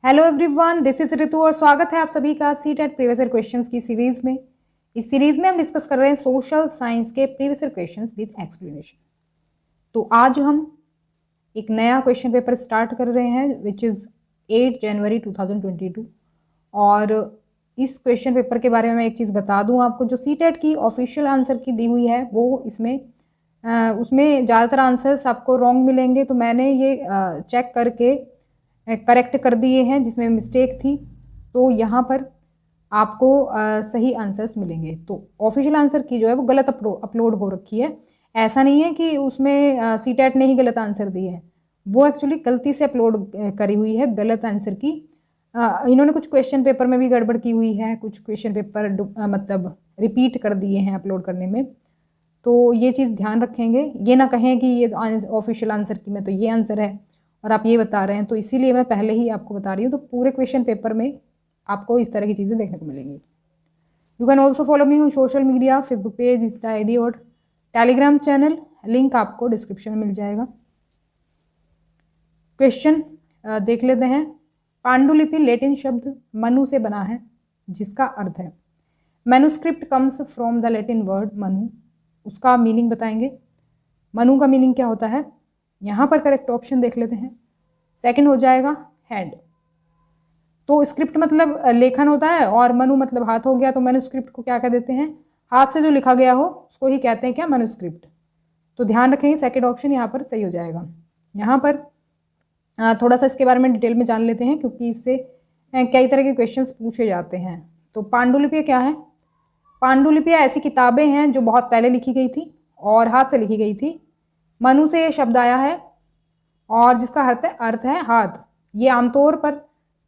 Hello everyone, this is ऋतु और स्वागत है आप सभी का सीटेट प्रीवियस ईयर क्वेश्चंस की सीरीज में। इस सीरीज में हम डिस्कस कर रहे हैं सोशल साइंस के previous year questions with explanation. तो आज हम एक नया क्वेश्चन पेपर स्टार्ट कर रहे हैं विच इज़ 8 जनवरी 2022। और इस क्वेश्चन पेपर के बारे में मैं एक चीज़ बता दूं आपको, जो सीटेट की ऑफिशियल आंसर की दी हुई है वो इसमें उसमें ज़्यादातर आंसर्स आपको रॉन्ग मिलेंगे। तो मैंने ये चेक करके करेक्ट कर दिए हैं जिसमें मिस्टेक थी, तो यहाँ पर आपको सही आंसर्स मिलेंगे। तो ऑफिशियल आंसर की जो है वो गलत अपलोड हो रखी है। ऐसा नहीं है कि उसमें सीटेट ने ही गलत आंसर दिए हैं, वो एक्चुअली गलती से अपलोड करी हुई है गलत आंसर की। इन्होंने कुछ क्वेश्चन पेपर में भी गड़बड़ की हुई है, कुछ क्वेश्चन पेपर मतलब रिपीट कर दिए हैं अपलोड करने में। तो ये चीज़ ध्यान रखेंगे, ये ना कहें कि ये ऑफिशियल आंसर की में तो ये आंसर है और आप ये बता रहे हैं। तो इसीलिए मैं पहले ही आपको बता रही हूँ। तो पूरे क्वेश्चन पेपर में आपको इस तरह की चीज़ें देखने को मिलेंगी। You can also follow me on social media, Facebook page, Insta ID और टेलीग्राम चैनल, लिंक आपको डिस्क्रिप्शन में मिल जाएगा। क्वेश्चन देख लेते हैं। पांडुलिपि लैटिन शब्द मनु से बना है जिसका अर्थ है। Manuscript comes from the Latin word Manu, उसका मीनिंग बताएंगे। मनु का मीनिंग क्या होता है, यहाँ पर करेक्ट ऑप्शन देख लेते हैं। सेकंड हो जाएगा हैंड। तो स्क्रिप्ट मतलब लेखन होता है और मनु मतलब हाथ हो गया, तो मैन्युस्क्रिप्ट को क्या कह देते हैं, हाथ से जो लिखा गया हो उसको ही कहते हैं क्या, मैन्युस्क्रिप्ट। तो ध्यान रखेंगे सेकंड ऑप्शन यहाँ पर सही हो जाएगा। यहाँ पर थोड़ा सा इसके बारे में डिटेल में जान लेते हैं क्योंकि इससे कई तरह के क्वेश्चंस पूछे जाते हैं। तो पांडुलिपि क्या है, पांडुलिपियाँ ऐसी किताबें हैं जो बहुत पहले लिखी गई थी और हाथ से लिखी गई थी। मनु से ये शब्द आया है और जिसका अर्थ है हाथ। ये आमतौर पर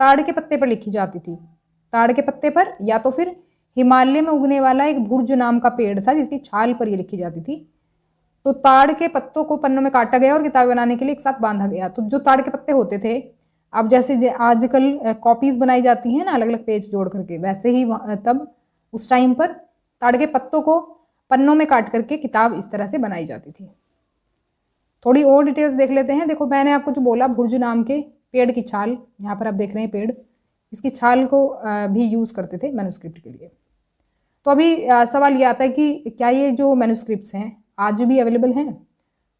ताड़ के पत्ते पर लिखी जाती थी, ताड़ के पत्ते पर, या तो फिर हिमालय में उगने वाला एक भुर्ज नाम का पेड़ था जिसकी छाल पर ये लिखी जाती थी। तो ताड़ के पत्तों को पन्नों में काटा गया और किताबें बनाने के लिए एक साथ बांधा गया। तो जो ताड़ के पत्ते होते थे, अब जैसे आजकल कॉपीज बनाई जाती हैं ना अलग अलग पेज जोड़ करके, वैसे ही तब उस टाइम पर ताड़ के पत्तों को पन्नों में काट करके किताब इस तरह से बनाई जाती थी। थोड़ी और डिटेल्स देख लेते हैं। देखो मैंने आपको जो बोला भुर्ज नाम के पेड़ की छाल, यहाँ पर आप देख रहे हैं पेड़, इसकी छाल को भी यूज़ करते थे मैन्युस्क्रिप्ट के लिए। तो अभी सवाल ये आता है कि क्या ये जो मैन्युस्क्रिप्ट्स हैं आज भी अवेलेबल हैं।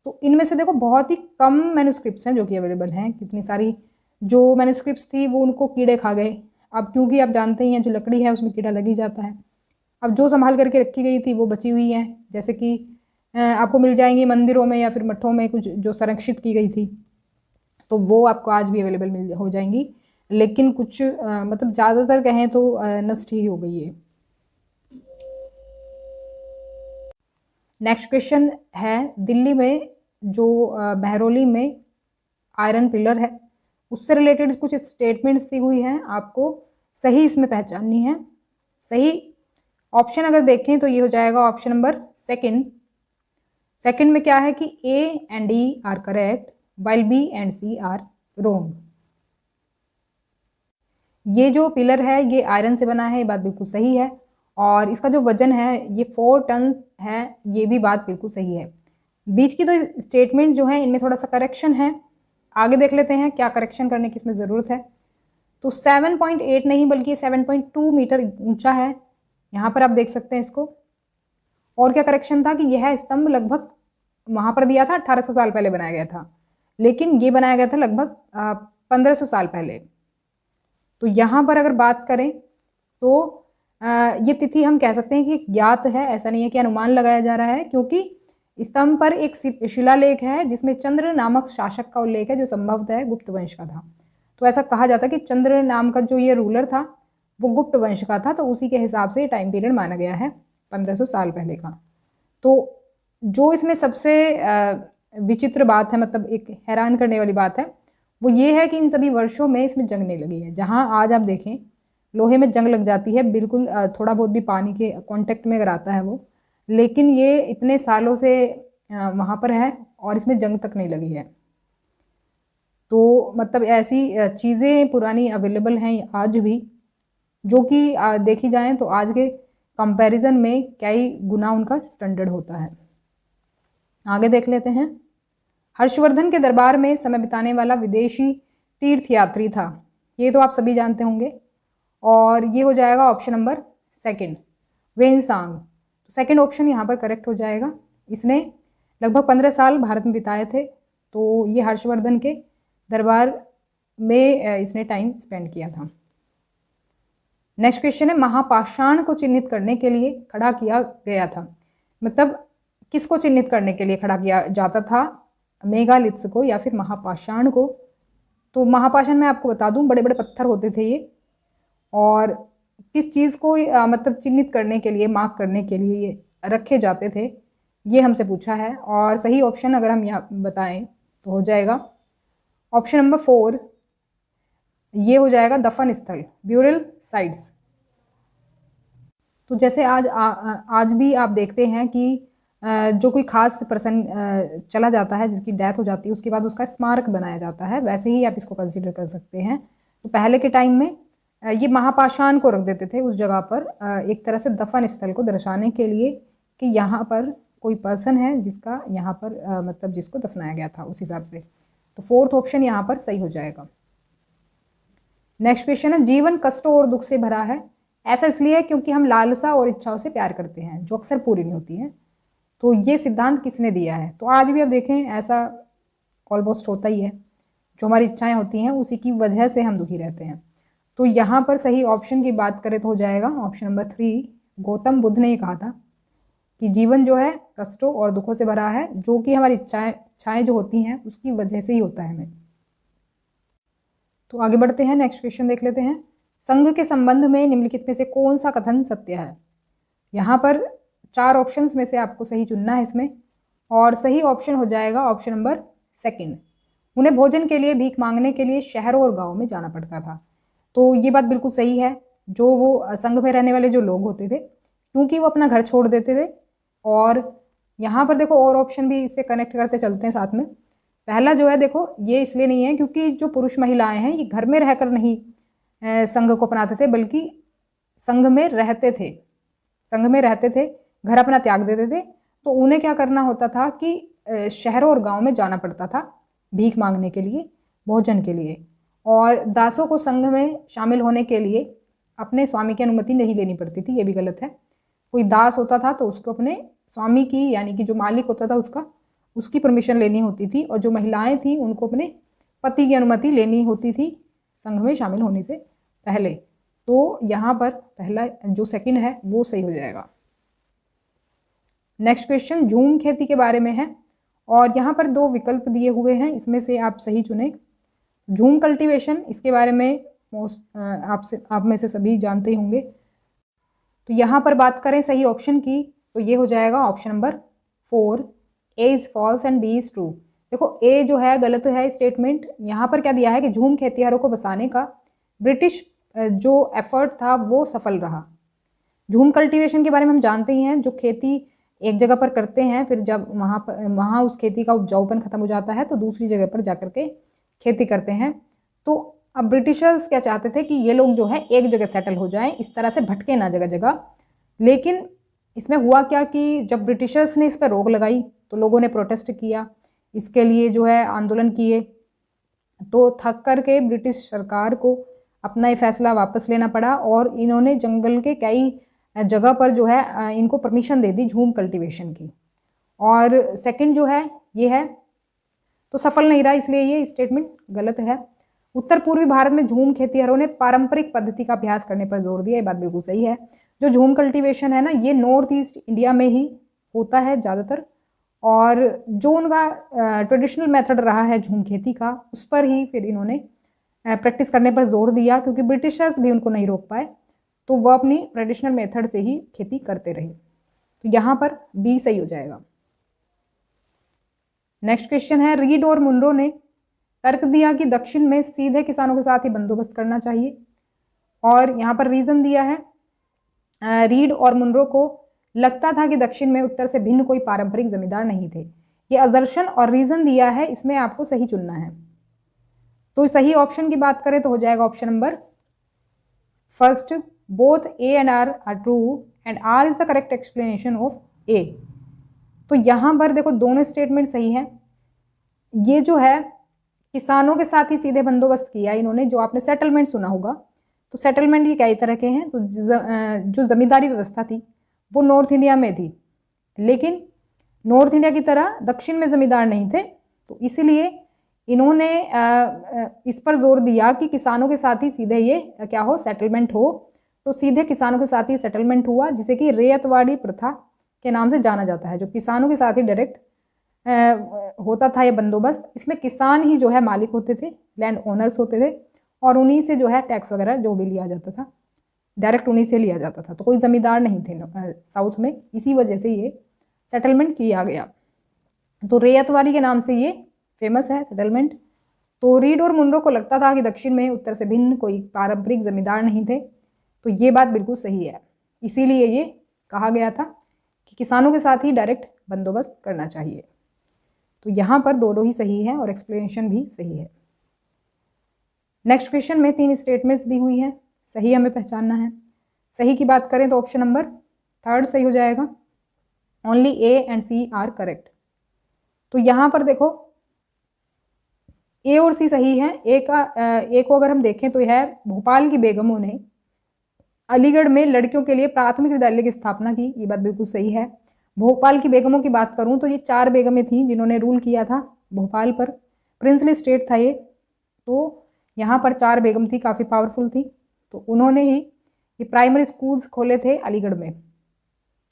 तो इनमें से देखो बहुत ही कम मैन्युस्क्रिप्ट्स हैं जो कि अवेलेबल हैं। कितनी सारी जो मैन्युस्क्रिप्ट्स थी वो उनको कीड़े खा गए। अब क्योंकि आप जानते ही हैं जो लकड़ी है उसमें कीड़ा लग ही जाता है। अब जो संभाल करके रखी गई थी वो बची हुई हैं, जैसे कि आपको मिल जाएंगी मंदिरों में या फिर मठों में कुछ जो संरक्षित की गई थी, तो वो आपको आज भी अवेलेबल मिल हो जाएंगी। लेकिन कुछ मतलब ज़्यादातर कहें तो नष्ट ही हो गई है। नेक्स्ट क्वेश्चन है, दिल्ली में जो बहरौली में आयरन पिलर है उससे रिलेटेड कुछ स्टेटमेंट्स दी हुई हैं, आपको सही इसमें पहचाननी है। सही ऑप्शन अगर देखें तो ये हो जाएगा ऑप्शन नंबर सेकंड। सेकंड में क्या है कि A and E are correct while B and C are wrong. ये जो पिलर है ये आयरन से बना है, ये बात बिल्कुल सही है। और इसका जो वजन है ये 4 टन है, ये भी बात बिल्कुल सही है। बीच की तो स्टेटमेंट जो है इनमें थोड़ा सा करेक्शन है, आगे देख लेते हैं क्या करेक्शन करने की इसमें ज़रूरत है। तो 7.8 नहीं बल्कि 7.2 मीटर ऊंचा है, यहाँ पर आप देख सकते हैं इसको। और क्या करेक्शन था कि यह स्तंभ लगभग वहाँ पर दिया था 1800 साल पहले बनाया गया था, लेकिन ये बनाया गया था लगभग 1500 साल पहले। तो यहाँ पर अगर बात करें तो ये तिथि हम कह सकते हैं कि ज्ञात है, ऐसा नहीं है कि अनुमान लगाया जा रहा है, क्योंकि स्तंभ पर एक शिलालेख है जिसमें चंद्र नामक शासक का उल्लेख है जो संभवतः है गुप्त वंश का था। तो ऐसा कहा जाता है कि चंद्र नाम का जो ये रूलर था वो गुप्त वंश का था, तो उसी के हिसाब से टाइम पीरियड माना गया है 1500 साल पहले का। तो जो इसमें सबसे विचित्र बात है, मतलब एक हैरान करने वाली बात है, वो ये है कि इन सभी वर्षों में इसमें जंग नहीं लगी है। जहां आज आप देखें लोहे में जंग लग जाती है बिल्कुल थोड़ा बहुत भी पानी के कांटेक्ट में अगर आता है वो, लेकिन ये इतने सालों से वहाँ पर है और इसमें जंग तक नहीं लगी है। तो मतलब ऐसी चीज़ें पुरानी अवेलेबल हैं आज भी, जो कि देखी जाए तो आज के कंपैरिजन में कई गुना उनका स्टैंडर्ड होता है। आगे देख लेते हैं। हर्षवर्धन के दरबार में समय बिताने वाला विदेशी तीर्थयात्री था। ये तो आप सभी जानते होंगे। और ये हो जाएगा ऑप्शन नंबर सेकंड, वेनसांग। तो सेकंड ऑप्शन यहाँ पर करेक्ट हो जाएगा। इसने लगभग 15 साल भारत में बिताए थे, तो ये हर्षवर्धन के दरबार में इसने टाइम स्पेंड किया था। नेक्स्ट क्वेश्चन है, महापाषाण को चिन्हित करने के लिए खड़ा किया गया था, मतलब किसको चिन्हित करने के लिए खड़ा किया जाता था, मेगालिथ्स को या फिर महापाषाण को। तो महापाषाण में आपको बता दूं, बड़े बड़े पत्थर होते थे ये, और किस चीज़ को मतलब चिन्हित करने के लिए, मार्क करने के लिए ये रखे जाते थे, ये हमसे पूछा है। और सही ऑप्शन अगर हम यहाँ बताएं तो हो जाएगा ऑप्शन नंबर 4, ये हो जाएगा दफन स्थल, ब्यूरल साइट्स। तो जैसे आज भी आप देखते हैं कि जो कोई खास पर्सन चला जाता है, जिसकी डेथ हो जाती है, उसके बाद उसका स्मारक बनाया जाता है, वैसे ही आप इसको कंसीडर कर सकते हैं। तो पहले के टाइम में ये महापाषाण को रख देते थे उस जगह पर, एक तरह से दफन स्थल को दर्शाने के लिए कि यहाँ पर कोई पर्सन है जिसका यहाँ पर मतलब जिसको दफनाया गया था, उस हिसाब से। तो फोर्थ ऑप्शन यहाँ पर सही हो जाएगा। नेक्स्ट क्वेश्चन है, जीवन कष्टों और दुख से भरा है, ऐसा इसलिए है क्योंकि हम लालसा और इच्छाओं से प्यार करते हैं जो अक्सर पूरी नहीं होती हैं। तो ये सिद्धांत किसने दिया है? तो आज भी आप देखें ऐसा ऑलमोस्ट होता ही है, जो हमारी इच्छाएं होती हैं उसी की वजह से हम दुखी रहते हैं। तो यहाँ पर सही ऑप्शन की बात करें तो हो जाएगा ऑप्शन नंबर 3, गौतम बुद्ध ने ये कहा था कि जीवन जो है कष्टों और दुखों से भरा है, जो कि हमारी इच्छाएं जो होती हैं उसकी वजह से ही होता है हमें। तो आगे बढ़ते हैं, नेक्स्ट क्वेश्चन देख लेते हैं। संघ के संबंध में निम्नलिखित में से कौन सा कथन सत्य है? यहाँ पर 4 ऑप्शंस में से आपको सही चुनना है इसमें, और सही ऑप्शन हो जाएगा ऑप्शन नंबर 2। उन्हें भोजन के लिए भीख मांगने के लिए शहरों और गाँव में जाना पड़ता था। तो ये बात बिल्कुल सही है। जो वो संघ में रहने वाले जो लोग होते थे, क्योंकि वो अपना घर छोड़ देते थे, और यहाँ पर देखो और ऑप्शन भी इससे कनेक्ट करते चलते हैं साथ में। पहला जो है देखो, ये इसलिए नहीं है क्योंकि जो पुरुष महिलाएं हैं ये घर में रहकर नहीं संघ को अपनाते थे, बल्कि संघ में रहते थे, घर अपना त्याग देते थे। तो उन्हें क्या करना होता था कि शहरों और गांव में जाना पड़ता था भीख मांगने के लिए, भोजन के लिए। और दासों को संघ में शामिल होने के लिए अपने स्वामी की अनुमति नहीं लेनी पड़ती थी, ये भी गलत है। कोई दास होता था तो उसको अपने स्वामी की, यानी कि जो मालिक होता था उसकी परमिशन लेनी होती थी, और जो महिलाएं थी उनको अपने पति की अनुमति लेनी होती थी संघ में शामिल होने से पहले। तो यहाँ पर पहला जो सेकंड है वो सही हो जाएगा। नेक्स्ट क्वेश्चन झूम खेती के बारे में है, और यहाँ पर 2 विकल्प दिए हुए हैं, इसमें से आप सही चुनें। झूम कल्टीवेशन, इसके बारे में आप में से सभी जानते ही होंगे। तो यहाँ पर बात करें सही ऑप्शन की, तो ये हो जाएगा option number 4, A is false and B is true. देखो ए जो है गलत है स्टेटमेंट। यहाँ पर क्या दिया है कि झूम खेतिहरों को बसाने का ब्रिटिश जो एफर्ट था वो सफल रहा। झूम कल्टीवेशन के बारे में हम जानते ही हैं, जो खेती एक जगह पर करते हैं, फिर जब वहाँ उस खेती का उपजाऊपन खत्म हो जाता है तो दूसरी जगह पर जाकर के खेती करते हैं। तो अब ब्रिटिशर्स क्या चाहते थे कि ये लोग जो है एक जगह सेटल हो जाएं, इस तरह से भटके ना जगह जगह। लेकिन इसमें हुआ क्या कि जब ब्रिटिशर्स ने इस पर रोक लगाई तो लोगों ने प्रोटेस्ट किया, इसके लिए जो है आंदोलन किए। तो थक कर के ब्रिटिश सरकार को अपना ये फैसला वापस लेना पड़ा, और इन्होंने जंगल के कई जगह पर जो है इनको परमिशन दे दी झूम कल्टीवेशन की। और सेकंड जो है ये है तो सफल नहीं रहा, इसलिए ये स्टेटमेंट गलत है। उत्तर पूर्वी भारत में झूम खेतिहरों ने पारंपरिक पद्धति का अभ्यास करने पर जोर दिया, ये बात बिल्कुल सही है। जो झूम कल्टीवेशन है ना, ये नॉर्थ ईस्ट इंडिया में ही होता है ज़्यादातर, और जो उनका ट्रेडिशनल मेथड रहा है झूम खेती का, उस पर ही फिर इन्होंने प्रैक्टिस करने पर जोर दिया, क्योंकि ब्रिटिशर्स भी उनको नहीं रोक पाए, तो वह अपनी ट्रेडिशनल मेथड से ही खेती करते रहे। तो यहाँ पर बी सही हो जाएगा। नेक्स्ट क्वेश्चन है, रीड और मुनरो ने तर्क दिया कि दक्षिण में सीधे किसानों के साथ ही बंदोबस्त करना चाहिए, और यहाँ पर रीजन दिया है रीड और मुनरो को लगता था कि दक्षिण में उत्तर से भिन्न कोई पारंपरिक जमींदार नहीं थे। ये अजर्शन और रीजन दिया है, इसमें आपको सही चुनना है। तो सही ऑप्शन की बात करें तो हो जाएगा option number 1, both A and R are true and R is the correct explanation of A. तो यहाँ पर देखो दोनों स्टेटमेंट सही है। ये जो है किसानों के साथ ही सीधे बंदोबस्त किया इन्होंने। जो आपने सेटलमेंट सुना होगा, तो सेटलमेंट ये कई तरह के हैं। तो जो जमींदारी व्यवस्था थी वो नॉर्थ इंडिया में थी, लेकिन नॉर्थ इंडिया की तरह दक्षिण में जमींदार नहीं थे। तो इसीलिए इन्होंने इस पर जोर दिया कि किसानों के साथ ही सीधे ये क्या हो, सेटलमेंट हो। तो सीधे किसानों के साथ ही सेटलमेंट हुआ, जिसे कि रेयतवाड़ी प्रथा के नाम से जाना जाता है। जो किसानों के साथ ही डायरेक्ट होता था ये बंदोबस्त। इसमें किसान ही जो है मालिक होते थे, लैंड ओनर्स होते थे, और उन्हीं से जो है टैक्स वगैरह जो भी लिया जाता था डायरेक्ट उन्हीं से लिया जाता था। तो कोई जमींदार नहीं थे साउथ में, इसी वजह से ये सेटलमेंट किया गया। तो रेयतवाड़ी के नाम से ये फेमस है सेटलमेंट। तो रीड और मुनरो को लगता था कि दक्षिण में उत्तर से भिन्न कोई पारंपरिक जमींदार नहीं थे। तो ये बात बिल्कुल सही है, इसीलिए ये कहा गया था कि किसानों के साथ ही डायरेक्ट बंदोबस्त करना चाहिए। तो यहाँ पर दोनों ही सही है और एक्सप्लेनेशन भी सही है। नेक्स्ट क्वेश्चन में 3 स्टेटमेंट्स दी हुई हैं, सही हमें पहचानना है। सही की बात करें तो ऑप्शन नंबर 3 सही हो जाएगा। Only A and C are correct. तो यहाँ पर देखो ए और सी सही है। ए को अगर हम देखें तो यह भोपाल की बेगमों ने अलीगढ़ में लड़कियों के लिए प्राथमिक विद्यालय की स्थापना की, ये बात बिल्कुल सही है। भोपाल की बेगमों की बात करूं तो ये 4 बेगमें थीं जिन्होंने रूल किया था भोपाल पर। प्रिंसली स्टेट था ये, तो यहाँ पर 4 बेगम थी, काफ़ी पावरफुल थी। तो उन्होंने ही ये प्राइमरी स्कूल्स खोले थे अलीगढ़ में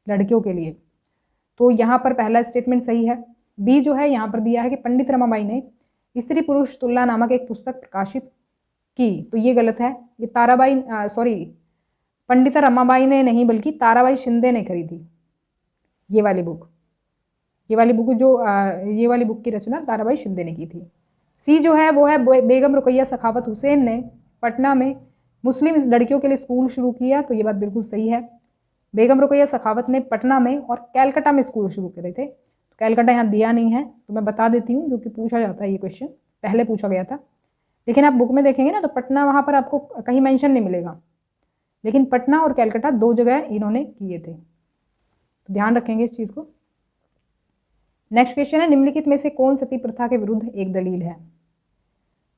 लड़कियों के लिए। तो यहाँ पर पहला स्टेटमेंट सही है। बी जो है यहाँ पर दिया है कि पंडित रमाबाई ने स्त्री पुरुष तुलना नामक एक पुस्तक प्रकाशित की, तो ये गलत है। ये पंडिता रमाबाई ने नहीं बल्कि ताराबाई शिंदे ने करी थी ये वाली बुक। ये वाली बुक की रचना ताराबाई शिंदे ने की थी। सी जो है वो है बेगम रुकैया सखावत हुसैन ने पटना में मुस्लिम लड़कियों के लिए स्कूल शुरू किया, तो ये बात बिल्कुल सही है। बेगम रुकैया सखावत ने पटना में और कैलकाटा में स्कूल शुरू करे थे। तो कैलकाटा यहाँ दिया नहीं है, तो मैं बता देती हूँ, जो कि पूछा जाता है ये क्वेश्चन, पहले पूछा गया था। लेकिन आप बुक में देखेंगे ना तो पटना वहाँ पर आपको कहीं मेंशन नहीं मिलेगा, लेकिन पटना और कैलकाटा 2 जगह इन्होंने किए थे। तो ध्यान रखेंगे इस चीज़ को। नेक्स्ट क्वेश्चन है, निम्नलिखित में से कौन सती प्रथा के विरुद्ध एक दलील है?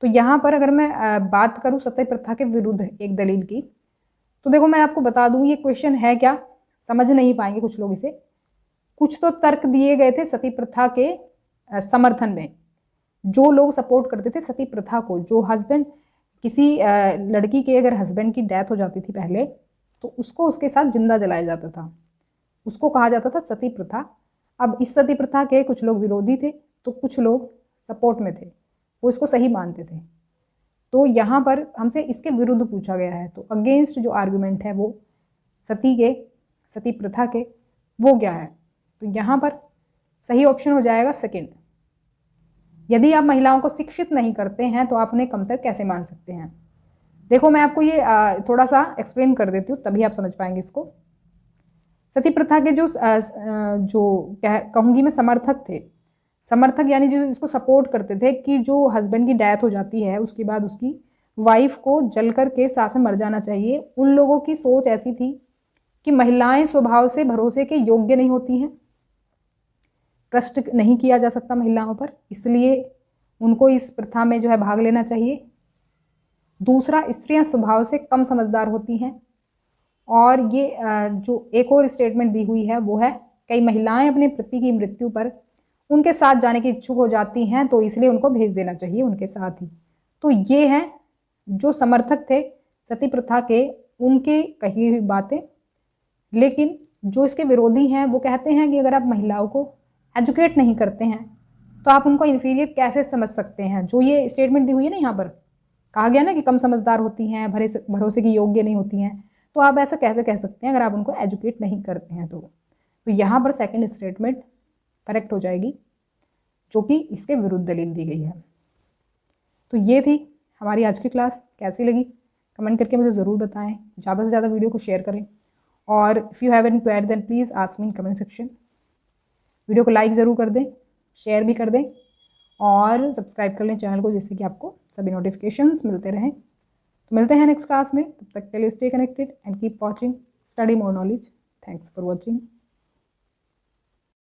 तो यहाँ पर अगर मैं बात करूँ सती प्रथा के विरुद्ध एक दलील की, तो देखो मैं आपको बता दूँ ये क्वेश्चन है क्या, समझ नहीं पाएंगे कुछ लोग इसे। कुछ तो तर्क दिए गए थे सती प्रथा के समर्थन में। जो लोग सपोर्ट करते थे सती प्रथा को, जो हस्बैंड किसी लड़की के अगर हस्बैंड की डेथ हो जाती थी पहले, तो उसको उसके साथ जिंदा जलाया जाता था, उसको कहा जाता था सती प्रथा। अब इस सती प्रथा के कुछ लोग विरोधी थे तो कुछ लोग सपोर्ट में थे, वो इसको सही मानते थे। तो यहाँ पर हमसे इसके विरुद्ध पूछा गया है, तो अगेंस्ट जो आर्गुमेंट है वो सती प्रथा के, वो क्या है? तो यहाँ पर सही ऑप्शन हो जाएगा सेकंड। यदि आप महिलाओं को शिक्षित नहीं करते हैं तो आप उन्हें कमतर कैसे मान सकते हैं? देखो मैं आपको ये थोड़ा सा एक्सप्लेन कर देती हूँ, तभी आप समझ पाएंगे इसको। सती प्रथा के जो कहूँगी मैं समर्थक थे, समर्थक यानी जो इसको सपोर्ट करते थे कि जो हस्बैंड की डेथ हो जाती है उसके बाद उसकी वाइफ को जल कर के साथ में मर जाना चाहिए। उन लोगों की सोच ऐसी थी कि महिलाएं स्वभाव से भरोसे के योग्य नहीं होती हैं, ट्रस्ट नहीं किया जा सकता महिलाओं पर, इसलिए उनको इस प्रथा में जो है भाग लेना चाहिए। दूसरा, स्त्रियां स्वभाव से कम समझदार होती हैं। और ये जो एक और स्टेटमेंट दी हुई है वो है, कई महिलाएं अपने पति की मृत्यु पर उनके साथ जाने की इच्छुक हो जाती हैं, तो इसलिए उनको भेज देना चाहिए उनके साथ ही। तो ये हैं जो समर्थक थे सती प्रथा के, उनके कही हुई बातें। लेकिन जो इसके विरोधी हैं वो कहते हैं कि अगर आप महिलाओं को एजुकेट नहीं करते हैं तो आप उनको इन्फीरियर कैसे समझ सकते हैं? जो ये स्टेटमेंट दी हुई है ना, यहाँ पर कहा गया ना कि कम समझदार होती हैं, भरोसे की योग्य नहीं होती हैं, तो आप ऐसा कैसे कह सकते हैं अगर आप उनको एजुकेट नहीं करते हैं? तो यहाँ पर सेकंड स्टेटमेंट करेक्ट हो जाएगी, जो कि इसके विरुद्ध दलील दी गई है। तो ये थी हमारी आज की क्लास। कैसी लगी कमेंट करके मुझे ज़रूर बताएं। ज़्यादा से ज़्यादा वीडियो को शेयर करें, और if you have any query then please ask me in comment section. Video को लाइक ज़रूर कर दें, शेयर भी कर दें, और सब्सक्राइब कर लें चैनल को, जिससे कि आपको सभी नोटिफिकेशंस मिलते रहें। तो मिलते हैं नेक्स्ट क्लास में, तब तक के लिए stay connected and keep watching study more knowledge. Thanks for watching.